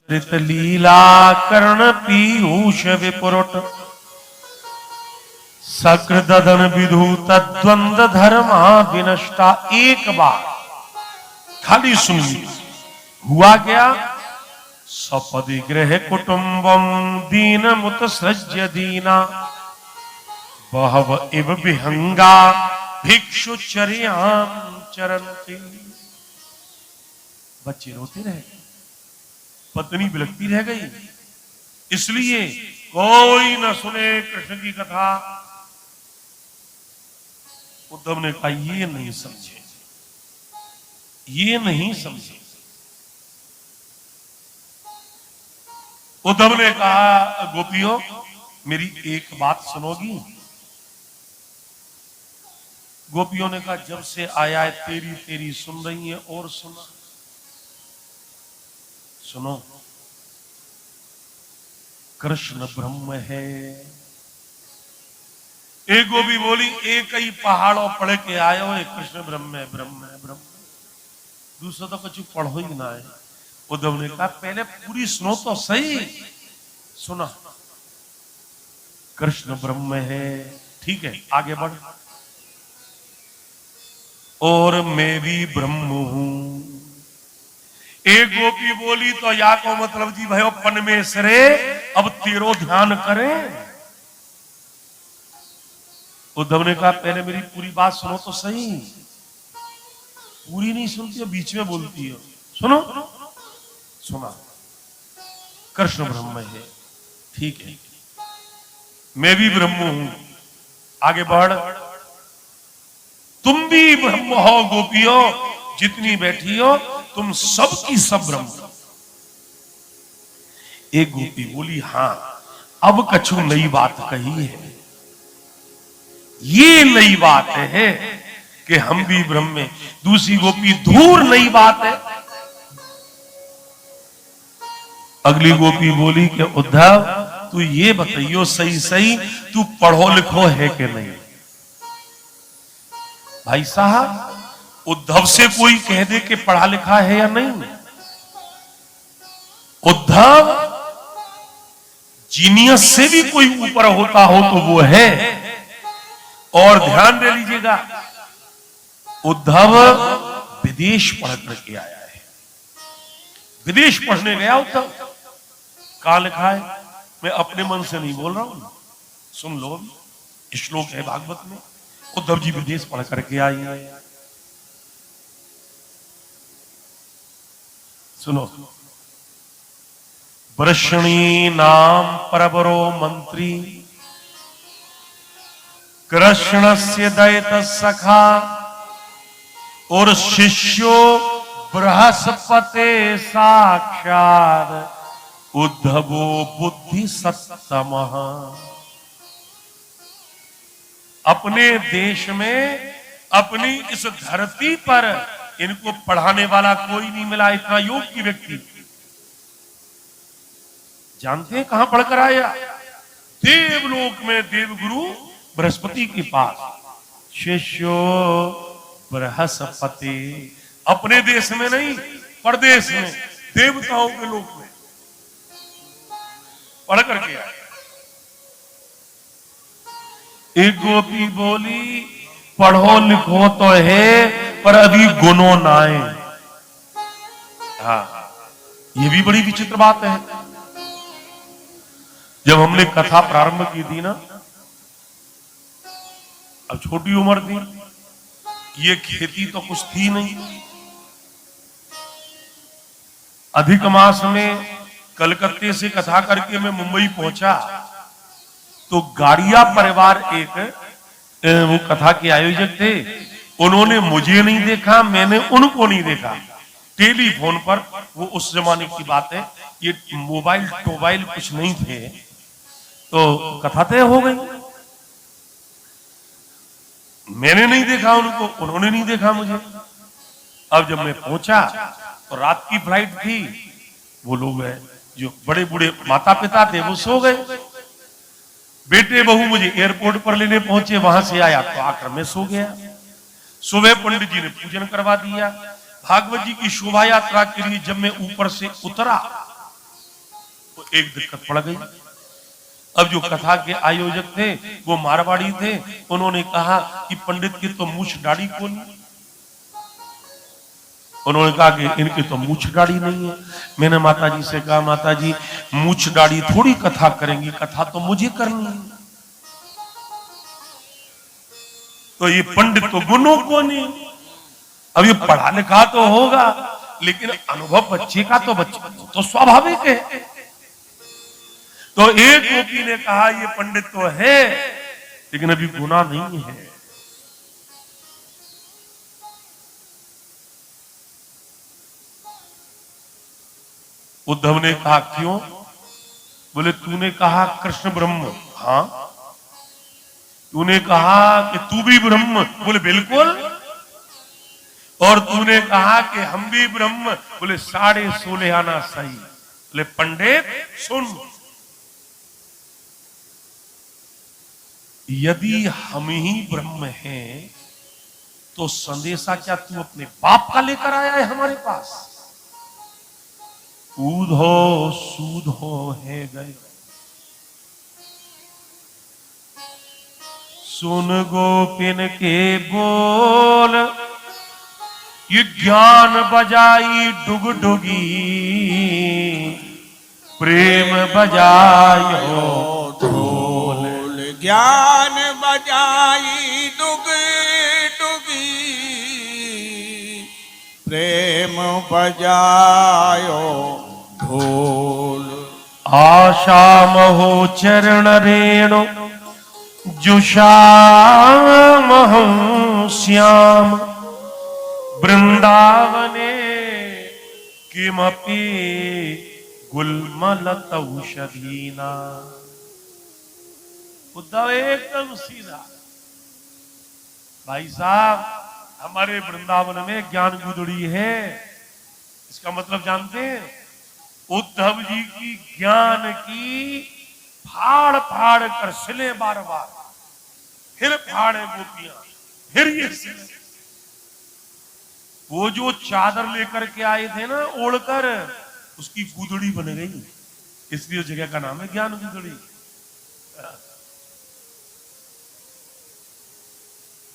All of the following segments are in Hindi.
ऋत लीला कर्ण पीयूष विपुरुट सकृदन विधु तद्वंद धर्मा विनष्टा। एक बार खाली सुन ली, हुआ क्या? सपदि गृह कुटुंबम दीन मुत्सृज्य दीना बहव इव विहंगा भिक्षुचर्याम चरन्ति। बच्चे रोते रह गए, पत्नी बिलखती रह गई, इसलिए कोई न सुने कृष्ण की कथा। उद्धव ने कहा ये नहीं समझे, ये नहीं समझे। उद्धव ने कहा गोपियों मेरी एक बात सुनोगी? गोपियों ने कहा जब से आया है तेरी तेरी सुन रही है, और सुना। सुनो, कृष्ण ब्रह्म है। एक गोपी बोली एक ही पहाड़ों पढ़ के आयो है कृष्ण ब्रह्म है, ब्रह्म है, ब्रह्म। दूसरा तो कुछ पढ़ो ही ना है। उद्धव ने कहा पहले पूरी सुनो तो सही। सुना, कृष्ण ब्रह्म है, ठीक है, आगे बढ़। और मैं भी ब्रह्म हूं। एक गोपी बोली तो या को मतलब जी भयो परमेश्वरे अब तेरो ध्यान करें। उद्धव ने कहा पहले मेरी पूरी बात सुनो तो सही। पूरी नहीं सुनती हो, बीच में बोलती हो। सुनो, सुना, कृष्ण ब्रह्म है, ठीक है, मैं भी ब्रह्म हूं, आगे बढ़। तुम भी ब्रह्म हो गोपियों, जितनी बैठी हो तुम सब की सब ब्रह्म। एक गोपी बोली हां अब कछु नई बात कही है। ये नई बात है कि हम भी ब्रह्म में। दूसरी गोपी दूर नई बात है। अगली गोपी बोली कि उद्धव तू ये बताइयो सही सही, तू पढ़ो लिखो है कि नहीं? भाई साहब, उद्धव से कोई कह दे कि पढ़ा लिखा है या नहीं? उद्धव जीनियस से भी कोई ऊपर होता हो तो वो है। और ध्यान दे लीजिएगा, उद्धव विदेश पढ़ करके आया है। विदेश पढ़ने गया उद्धव। कहां लिखा है? मैं अपने मन से नहीं बोल रहा हूं, सुन लो। श्लोक है भागवत में, उद्धव जी विदेश पढ़ करके आए हैं। सुनो, वृषणी नाम परबरो मंत्री कृष्ण से दैत सखा और शिष्यो बृहस्पति साक्षात उद्धवो बुद्धि सत्तम। अपने देश में, अपनी इस धरती पर इनको पढ़ाने वाला कोई नहीं मिला, इतना योग्य व्यक्ति। जानते हैं कहां पढ़कर आया? देवलोक में देवगुरु बृहस्पति के पास। शिष्यो बृहस्पति, अपने देश में नहीं, परदेश में, देवताओं के लोक में पढ़ करके आया। एक गोपी बोली पढ़ो लिखो तो है पर अभी गुनो ना आए। हाँ, ये भी बड़ी विचित्र बात है। जब हमने कथा प्रारंभ की थी ना, अब छोटी उम्र थी, ये खेती तो कुछ थी नहीं। अधिक मास में कलकत्ते से कथा करके मैं मुंबई पहुंचा तो गाड़िया परिवार एक वो कथा के आयोजक थे। उन्होंने मुझे नहीं देखा, मैंने उनको नहीं देखा। टेलीफोन पर, वो उस जमाने की बात है, ये मोबाइल टोबाइल कुछ नहीं थे, तो कथा तय हो गई। मैंने नहीं देखा उनको, उन्होंने नहीं देखा मुझे। अब जब मैं पहुंचा तो रात की फ्लाइट थी। वो लोग हैं जो बड़े बूढ़े माता पिता थे वो सो गए। बेटे बहू मुझे एयरपोर्ट पर लेने पहुंचे, वहां से आया तो आकर मैं सो गया। सुबह पंडित जी ने पूजन करवा दिया। भागवत जी की शोभा यात्रा के लिए जब मैं ऊपर से उतरा एक दिक्कत पड़ गई। अब जो कथा के आयोजक थे वो मारवाड़ी थे, उन्होंने कहा कि पंडित की तो मूछ दाढ़ी को नहीं। उन्होंने कहा कि इनकी तो मूछ दाढ़ी नहीं है। मैंने माता जी से कहा, माता जी मूछ दाढ़ी थोड़ी कथा करेंगी, कथा तो मुझे करनी है। तो ये पंडित तो गुणों को नहीं, अब ये पढ़ा लिखा तो होगा लेकिन अनुभव बच्चे का तो बच्चे तो स्वाभाविक है। तो एक गोपी ने कहा ये पंडित तो है लेकिन अभी गुना नहीं है। उद्धव ने कहा क्यों? बोले तूने कहा कृष्ण ब्रह्म, हाँ। तूने कहा कि तू भी ब्रह्म, बोले बिल्कुल। और तूने कहा कि हम भी ब्रह्म, बोले 16.5 आना सही। बोले पंडित सुन, यदि हम ही ब्रह्म हैं तो संदेशा क्या तू अपने बाप का लेकर आया है हमारे पास? ऊधो सूधो है गए। सुन गोपिन के बोल, ये ज्ञान बजाई डुगडुगी, प्रेम बजायो ढोल। ज्ञान बजाई डुगडुगी, प्रेम बजायो ढोल। आशा महो चरण रेणु, जुषाम श्याम, वृंदावने किमपि गुल्मलत औषधीना। उद्धव एकदम सीधा, भाई साहब हमारे वृंदावन में ज्ञान गुदड़ी है। इसका मतलब जानते हैं? उद्धव जी की ज्ञान की फाड़ फाड़ कर सिले बार बार, फिर फाड़े गोपियां, फिर ये सिले। वो जो चादर लेकर के आए थे ना ओढ़कर, उसकी गुदड़ी बन गई, इसलिए जगह का नाम है ज्ञान गुदड़ी।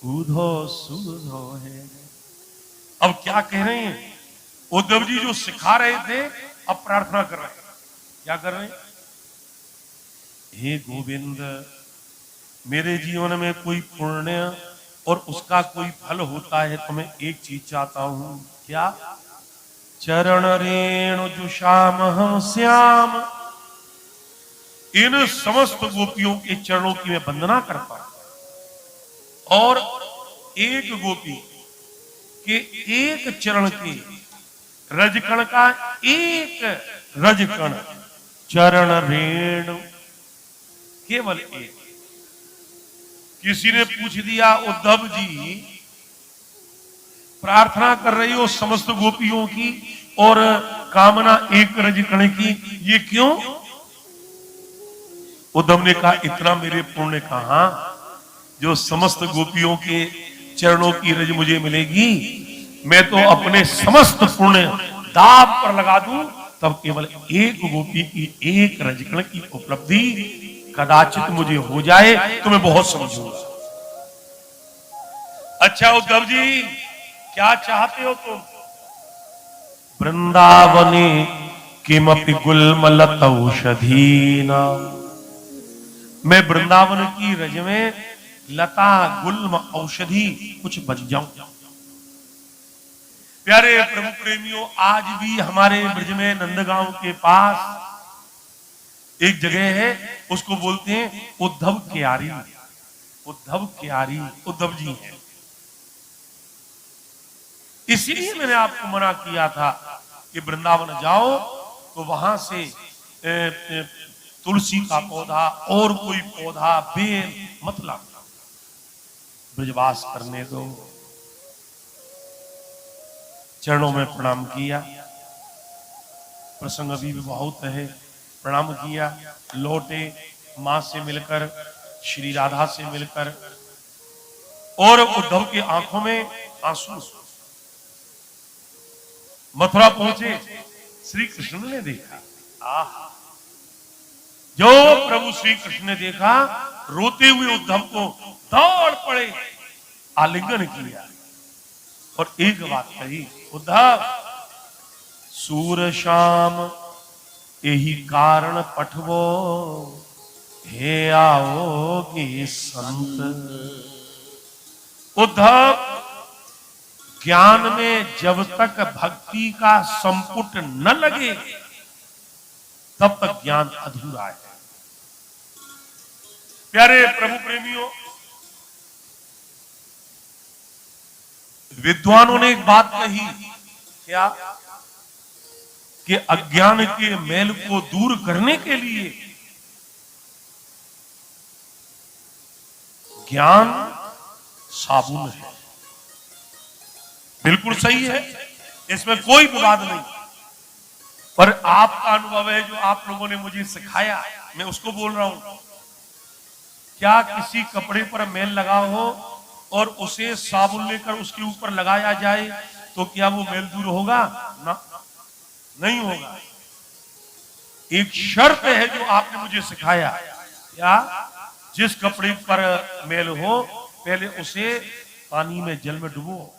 ऊधो सूधो है। अब क्या कह रहे हैं? उद्धव जी जो सिखा रहे थे अब प्रार्थना कर रहे हैं। क्या कर रहे हैं? हे गोविंद, मेरे जीवन में कोई पुण्य और उसका कोई फल होता है तो मैं एक चीज चाहता हूं। क्या? चरण रेणु जुषाम हम श्याम। इन समस्त गोपियों के चरणों की मैं वंदना करता हूं और एक गोपी के एक चरण के रजकण का एक रजकण, चरण रेणु, केवल एक। किसी ने पूछ दिया उद्धव जी प्रार्थना कर रही हो समस्त गोपियों की और कामना एक रजकण की, ये क्यों? उद्धव ने कहा इतना मेरे पुण्य कहां जो समस्त गोपियों के चरणों की रज मुझे मिलेगी। मैं तो अपने समस्त पुण्य दाब पर लगा दूं तब केवल एक गोपी की एक रजकण की उपलब्धि कदाचित मुझे हो जाए तो मैं बहुत समझूंगा। अच्छा उद्धव जी क्या चाहते हो तुम? वृंदावने किमपि गुल्मलत औषधीना। मैं वृंदावन की रज में लता गुल्म औषधि कुछ बच जाऊं। प्यारे प्रभु प्रेमियों, आज भी हमारे ब्रज में नंदगांव के पास एक जगह है, उसको बोलते हैं उद्धव क्यारी। उद्धव क्यारी उद्धव जी हैं। इसीलिए मैंने आपको मना किया था कि वृंदावन जाओ तो वहां से तुलसी का पौधा और कोई पौधा बेल मत लाना, ब्रजवास करने दो। चरणों में प्रणाम किया, प्रसंग अभी भी बहुत है। प्रणाम किया, लौटे, मां से मिलकर, श्री राधा से मिलकर, और उद्धव की आंखों में आंसू। मथुरा पहुंचे, श्री कृष्ण ने देखा, आह जो प्रभु श्री कृष्ण ने देखा, रोते हुए उद्धव को दौड़ पड़े, आलिंगन किया और एक बात कही, उद्धव सूर श्याम यही कारण पठवो, हे आओगे संत। उद्धव, ज्ञान में जब तक भक्ति का संपुट न लगे तब तक ज्ञान अधूरा है। प्यारे प्रभु प्रेमियों, विद्वानों ने एक बात कही, क्या? कि अज्ञान के मैल को दूर करने के लिए ज्ञान साबुन है। बिल्कुल सही है, इसमें कोई विवाद नहीं। पर आपका अनुभव है, जो आप लोगों ने मुझे सिखाया, मैं उसको बोल रहा हूं। क्या किसी कपड़े पर मैल लगा हो और उसे साबुन लेकर उसके ऊपर लगाया जाए तो क्या वो मैल दूर होगा? ना, नहीं होगा। एक शर्त है जो आपने मुझे सिखाया, क्या? जिस कपड़े पर मैल हो पहले उसे पानी में, जल में डुबो,